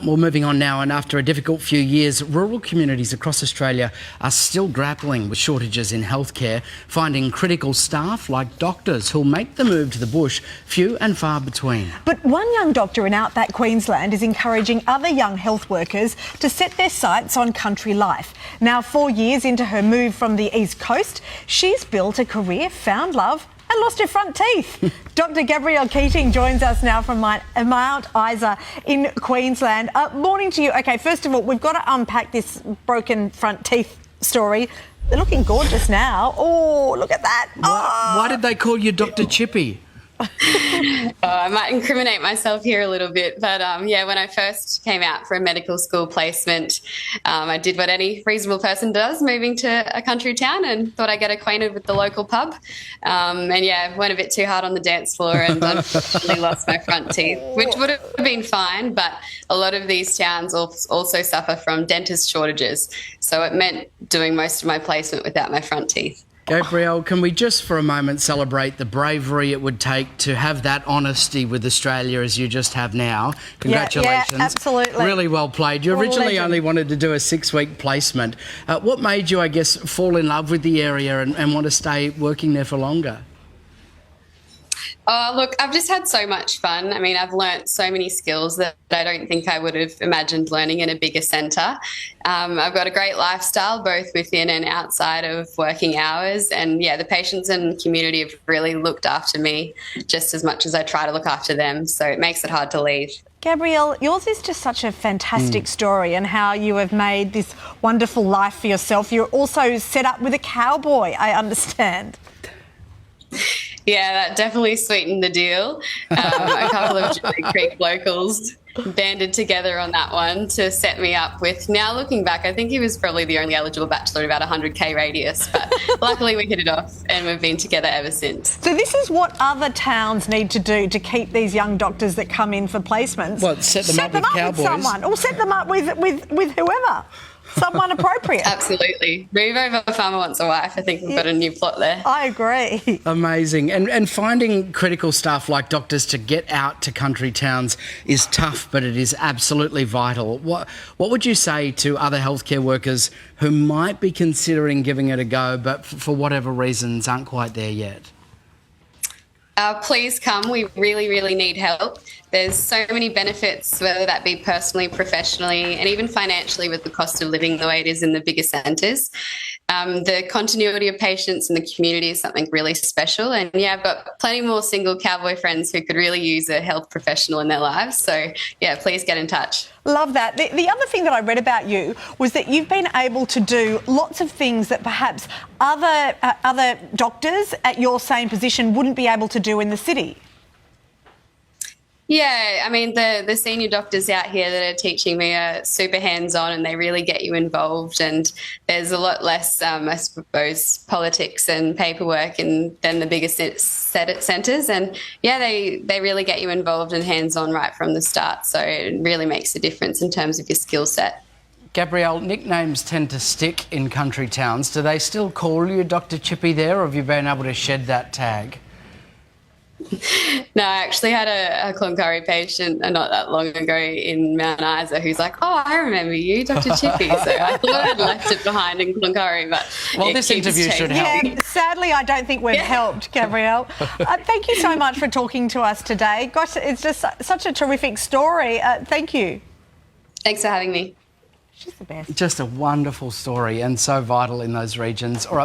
Well, moving on now, and after a difficult few years, rural communities across Australia are still grappling with shortages in healthcare, finding critical staff like doctors who'll make the move to the bush few and far between. But one young doctor in outback Queensland is encouraging other young health workers to set their sights on country life. Now, 4 years into her move from the East Coast, she's built a career, found love and lost her front teeth. Dr. Gabrielle Keating joins us now from Mount Isa in Queensland. Morning to you. OK, first of all, we've got to unpack this broken front teeth story. They're looking gorgeous now. Oh, look at that. Why did they call you Dr. Chippy? I might incriminate myself here a little bit, but yeah, when I first came out for a medical school placement, I did what any reasonable person does, moving to a country town, and thought I'd get acquainted with the local pub. And yeah, went a bit too hard on the dance floor and unfortunately lost my front teeth, which would have been fine, but a lot of these towns also suffer from dentist shortages. So it meant doing most of my placement without my front teeth. Gabrielle, can we just for a moment celebrate the bravery it would take to have that honesty with Australia as you just have now? Congratulations. Yeah, absolutely. Really well played. You originally only wanted to do a 6-week placement. What made you, I guess, fall in love with the area and want to stay working there for longer? Oh, look, I've just had so much fun. I mean, I've learnt so many skills that I don't think I would have imagined learning in a bigger centre. I've got a great lifestyle, both within and outside of working hours. And yeah, the patients and community have really looked after me just as much as I try to look after them. So it makes it hard to leave. Gabrielle, yours is just such a fantastic story, and how you have made this wonderful life for yourself. You're also set up with a cowboy, I understand. Yeah, that definitely sweetened the deal. A couple of Julie Creek locals banded together on that one to set me up with. Now, looking back, I think he was probably the only eligible bachelor in about 100k radius, but luckily we hit it off and we've been together ever since. So this is what other towns need to do to keep these young doctors that come in for placements. Well, set them up with cowboys. Someone, or set them up with whoever. Someone appropriate. Absolutely. Move over, farmer wants a wife. I think we've got a new plot there. I agree. Amazing. And finding critical staff like doctors to get out to country towns is tough, but it is absolutely vital. What would you say to other healthcare workers who might be considering giving it a go, but for whatever reasons aren't quite there yet? Please come. We really, really need help. There's so many benefits, whether that be personally, professionally, and even financially with the cost of living the way it is in the bigger centres. The continuity of patients in the community is something really special. And yeah, I've got plenty more single cowboy friends who could really use a health professional in their lives. So yeah, please get in touch. Love that. The other thing that I read about you was that you've been able to do lots of things that perhaps other doctors at your same position wouldn't be able to do in the city. Yeah, I mean, the senior doctors out here that are teaching me are super hands-on, and they really get you involved, and there's a lot less, I suppose, politics and paperwork than the bigger centres. And yeah, they really get you involved and hands-on right from the start, so it really makes a difference in terms of your skill set. Gabrielle, nicknames tend to stick in country towns. Do they still call you Dr. Chippy there, or have you been able to shed that tag? No, I actually had a Cloncurry patient not that long ago in Mount Isa who's like, oh, I remember you, Dr. Chippy. So I thought I'd left it behind in Cloncurry, but well, this interview should help. Yeah, sadly, I don't think we've helped, Gabrielle. Thank you so much for talking to us today. Gosh, it's just such a terrific story. Thank you. Thanks for having me. She's the best. Just a wonderful story and so vital in those regions. All right.